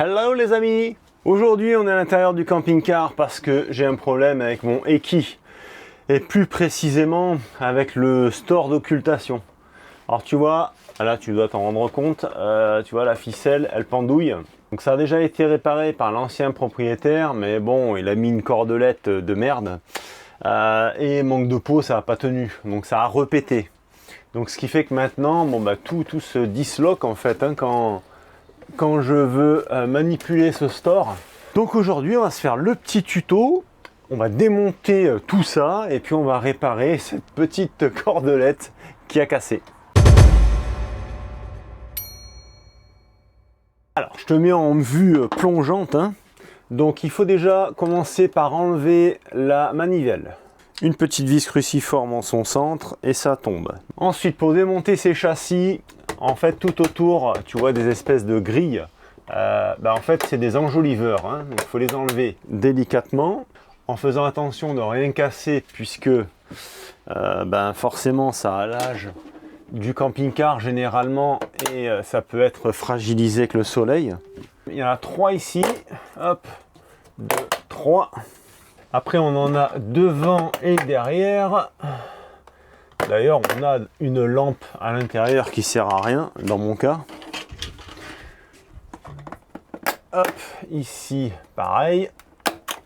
Hello les amis! Aujourd'hui on est à l'intérieur du camping-car parce que j'ai un problème avec mon Eki et plus précisément avec le store d'occultation. Alors tu vois, là tu dois t'en rendre compte, tu vois la ficelle elle pendouille. Donc ça a déjà été réparé par l'ancien propriétaire, mais bon il a mis une cordelette de merde et manque de peau, ça n'a pas tenu, donc ça a repété. Donc ce qui fait que maintenant bon, bah, tout se disloque en fait hein, quand je veux manipuler ce store. Donc aujourd'hui on va se faire le petit tuto, on va démonter tout ça et puis on va réparer cette petite cordelette qui a cassé. Alors je te mets en vue plongeante hein. Donc il faut déjà commencer par enlever la manivelle. Une petite vis cruciforme en son centre et ça tombe. Ensuite pour démonter ces châssis, en fait tout autour tu vois des espèces de grilles. En fait c'est des enjoliveurs hein. Donc il faut les enlever délicatement en faisant attention de rien casser puisque forcément ça a l'âge du camping-car généralement et ça peut être fragilisé avec le soleil. Il y en a 3 ici, hop, 2, 3. Après on en a devant et derrière. D'ailleurs on a une lampe à l'intérieur qui sert à rien dans mon cas. Hop, ici pareil.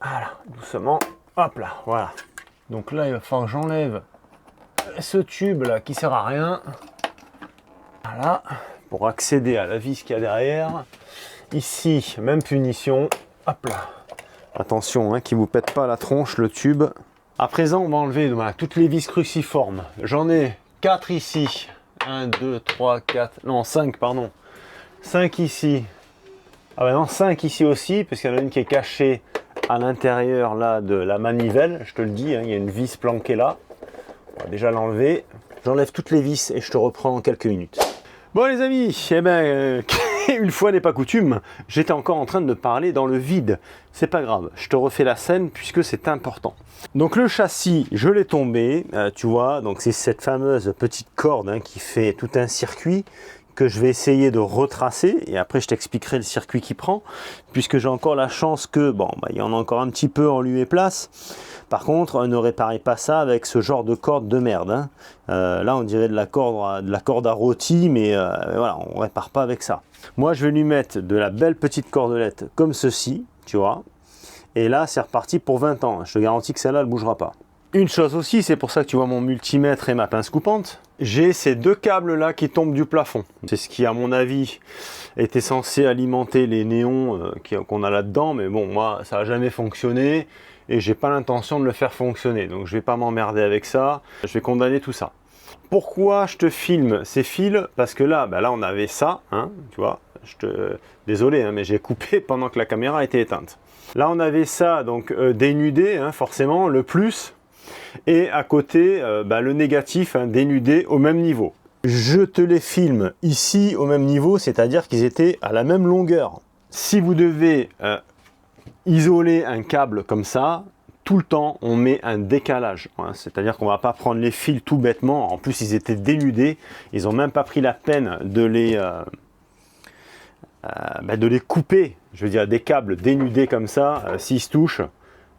Voilà, doucement, hop là, voilà. Donc là il va falloir que j'enlève ce tube là qui sert à rien. Voilà, pour accéder à la vis qu'il y a derrière. Ici, même punition, hop là. Attention, hein, qu'il ne vous pète pas la tronche le tube. À présent, on va enlever voilà, toutes les vis cruciformes. J'en ai 4 ici. 1, 2, 3, 4, non 5 pardon. 5 ici. Ah ben non, 5 ici aussi, parce qu'il y en a une qui est cachée à l'intérieur là de la manivelle. Je te le dis, hein, il y a une vis planquée là. On va déjà l'enlever. J'enlève toutes les vis et je te reprends en quelques minutes. Bon les amis, une fois n'est pas coutume, j'étais encore en train de parler dans le vide. C'est pas grave, je te refais la scène puisque c'est important. Donc le châssis, je l'ai tombé, tu vois, donc c'est cette fameuse petite corde hein, qui fait tout un circuit que je vais essayer de retracer et après je t'expliquerai le circuit qui prend puisque j'ai encore la chance que, il y en a encore un petit peu en lieu et place. Par contre, ne réparez pas ça avec ce genre de corde de merde. Hein. Là, on dirait de la corde à rôti, mais voilà, on répare pas avec ça. Moi, je vais lui mettre de la belle petite cordelette comme ceci, tu vois. Et là, c'est reparti pour 20 ans. Je te garantis que celle-là, elle ne bougera pas. Une chose aussi, c'est pour ça que tu vois mon multimètre et ma pince coupante. J'ai ces deux câbles-là qui tombent du plafond. C'est ce qui, à mon avis, était censé alimenter les néons qu'on a là-dedans. Mais bon, moi, ça n'a jamais fonctionné. Et j'ai pas l'intention de le faire fonctionner, donc je vais pas m'emmerder avec ça, je vais condamner tout ça. Pourquoi je te filme ces fils? Parce que là, là on avait ça, hein, tu vois, désolé, hein, mais j'ai coupé pendant que la caméra était éteinte. Là on avait ça, donc dénudé, hein, forcément, le plus, et à côté, le négatif, hein, dénudé au même niveau. Je te les filme ici au même niveau, c'est-à-dire qu'ils étaient à la même longueur. Si vous devez isoler un câble comme ça, tout le temps on met un décalage, hein, c'est-à-dire qu'on va pas prendre les fils tout bêtement. En plus ils étaient dénudés, ils n'ont même pas pris la peine de les couper. Je veux dire, des câbles dénudés comme ça, s'ils se touchent,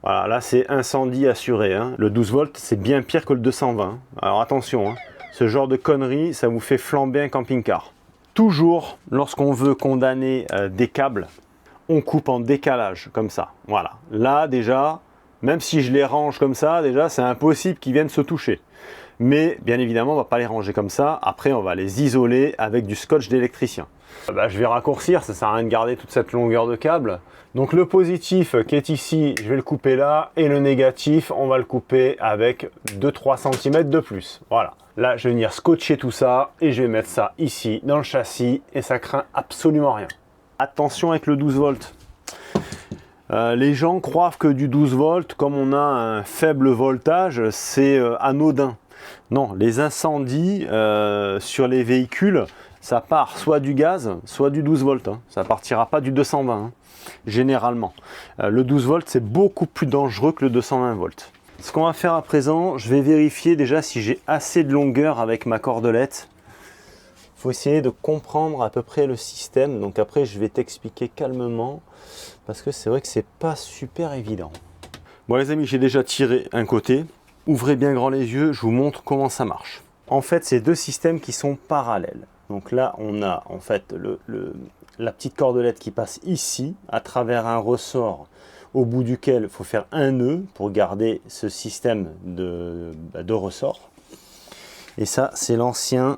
voilà, là c'est incendie assuré, hein. Le 12 volts c'est bien pire que le 220, alors attention, hein, ce genre de conneries ça vous fait flamber un camping-car. Toujours lorsqu'on veut condamner des câbles, on coupe en décalage comme ça, voilà. Là déjà, même si je les range comme ça, déjà c'est impossible qu'ils viennent se toucher. Mais bien évidemment, on ne va pas les ranger comme ça. Après, on va les isoler avec du scotch d'électricien. Je vais raccourcir, ça ne sert à rien de garder toute cette longueur de câble. Donc le positif qui est ici, je vais le couper là. Et le négatif, on va le couper avec 2-3 cm de plus. Voilà. Là, je vais venir scotcher tout ça et je vais mettre ça ici dans le châssis et ça craint absolument rien. Attention avec le 12 volts. Les gens croient que du 12 volts, comme on a un faible voltage, c'est anodin. Non, les incendies sur les véhicules, ça part soit du gaz, soit du 12 volts. Hein. Ça partira pas du 220, hein, généralement. Le 12 volts, c'est beaucoup plus dangereux que le 220 volts. Ce qu'on va faire à présent, je vais vérifier déjà si j'ai assez de longueur avec ma cordelette. faut essayer de comprendre à peu près le système. Donc après, je vais t'expliquer calmement parce que c'est vrai que c'est pas super évident. Bon les amis, j'ai déjà tiré un côté. Ouvrez bien grand les yeux, je vous montre comment ça marche. En fait, c'est deux systèmes qui sont parallèles. Donc là, on a en fait la petite cordelette qui passe ici à travers un ressort au bout duquel il faut faire un nœud pour garder ce système de ressort. Et ça, c'est l'ancien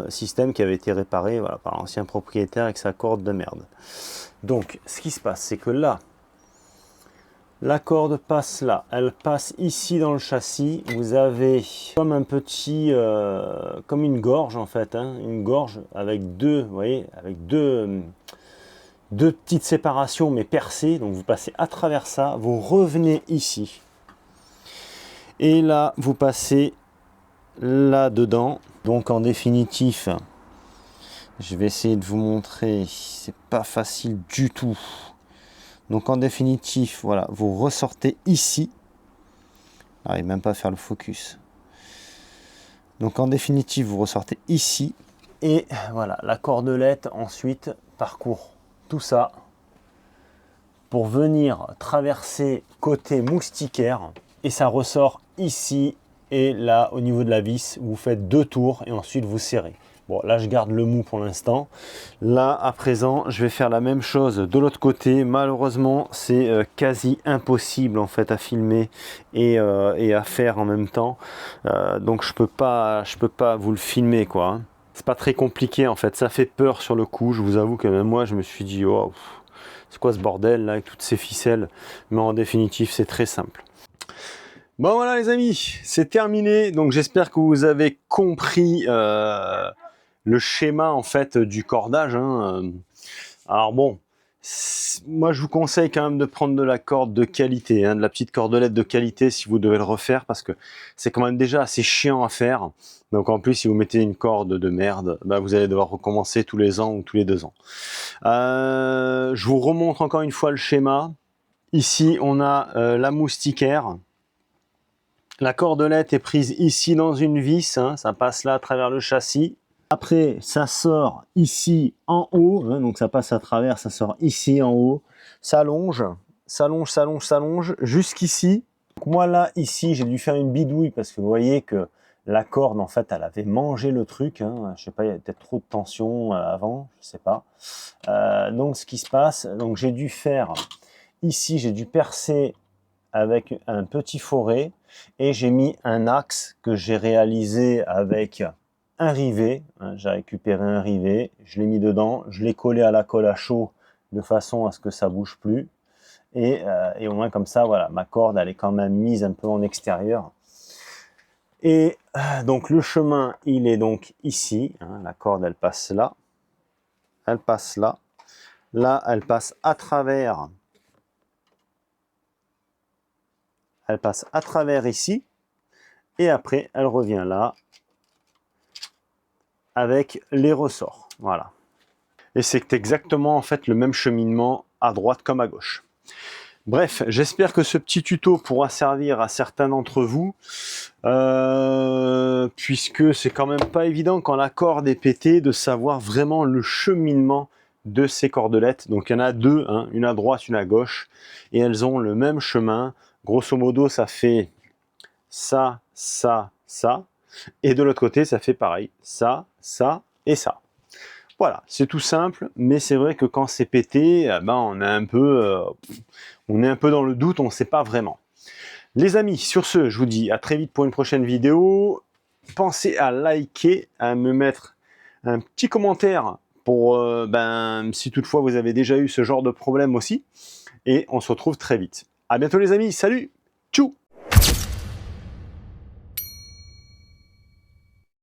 système qui avait été réparé voilà, par l'ancien propriétaire avec sa corde de merde. Donc, ce qui se passe, c'est que là, la corde passe là, elle passe ici dans le châssis. Vous avez comme un petit, comme une gorge en fait, hein, une gorge avec deux, vous voyez, avec deux petites séparations mais percées. Donc vous passez à travers ça, vous revenez ici. Et là, vous passez là-dedans. Donc en définitif, je vais essayer de vous montrer, c'est pas facile du tout. Donc en définitif, voilà, vous ressortez ici. J'arrive même pas à faire le focus. Donc en définitive, vous ressortez ici. Et voilà, la cordelette ensuite parcourt tout ça pour venir traverser côté moustiquaire. Et ça ressort ici et là au niveau de la vis. Vous faites 2 tours et ensuite vous serrez. Bon, là, je garde le mou pour l'instant. Là, à présent, je vais faire la même chose de l'autre côté. Malheureusement, c'est quasi impossible en fait à filmer et à faire en même temps. Donc, je peux pas vous le filmer, quoi. Hein. C'est pas très compliqué en fait. Ça fait peur sur le coup. Je vous avoue que même moi, je me suis dit, oh, c'est quoi ce bordel là avec toutes ces ficelles? Mais en définitive, c'est très simple. Bon voilà les amis, c'est terminé. Donc j'espère que vous avez compris le schéma en fait du cordage. Hein. Alors bon, moi je vous conseille quand même de prendre de la corde de qualité, hein, de la petite cordelette de qualité si vous devez le refaire parce que c'est quand même déjà assez chiant à faire. Donc en plus si vous mettez une corde de merde, bah, vous allez devoir recommencer tous les ans ou tous les 2 ans. Je vous remontre encore une fois le schéma. Ici on a la moustiquaire. La cordelette est prise ici dans une vis, hein, ça passe là à travers le châssis. Après, ça sort ici en haut, hein, donc ça passe à travers, ça sort ici en haut. Ça longe, jusqu'ici. Moi là, ici, j'ai dû faire une bidouille parce que vous voyez que la corde, en fait, elle avait mangé le truc. Hein, je sais pas, il y avait peut-être trop de tension avant, je sais pas. Donc ce qui se passe, donc j'ai dû faire, ici, j'ai dû percer avec un petit foret et j'ai mis un axe que j'ai réalisé avec un rivet. J'ai récupéré un rivet, je l'ai mis dedans, je l'ai collé à la colle à chaud de façon à ce que ça bouge plus et au moins comme ça voilà, ma corde elle est quand même mise un peu en extérieur. Et donc le chemin il est donc ici, hein, la corde elle passe là, elle passe là, là elle passe à travers. Elle passe à travers ici et après elle revient là avec les ressorts. Voilà. Et c'est exactement en fait le même cheminement à droite comme à gauche. Bref, j'espère que ce petit tuto pourra servir à certains d'entre vous puisque c'est quand même pas évident quand la corde est pétée de savoir vraiment le cheminement de ces cordelettes. Donc il y en a 2, hein, une à droite, une à gauche et elles ont le même chemin. Grosso modo, ça fait ça, ça, ça. Et de l'autre côté, ça fait pareil. Ça, ça et ça. Voilà, c'est tout simple. Mais c'est vrai que quand c'est pété, ben, on est un peu dans le doute, on ne sait pas vraiment. Les amis, sur ce, je vous dis à très vite pour une prochaine vidéo. Pensez à liker, à me mettre un petit commentaire pour si toutefois vous avez déjà eu ce genre de problème aussi. Et on se retrouve très vite. À bientôt les amis, salut, tchou!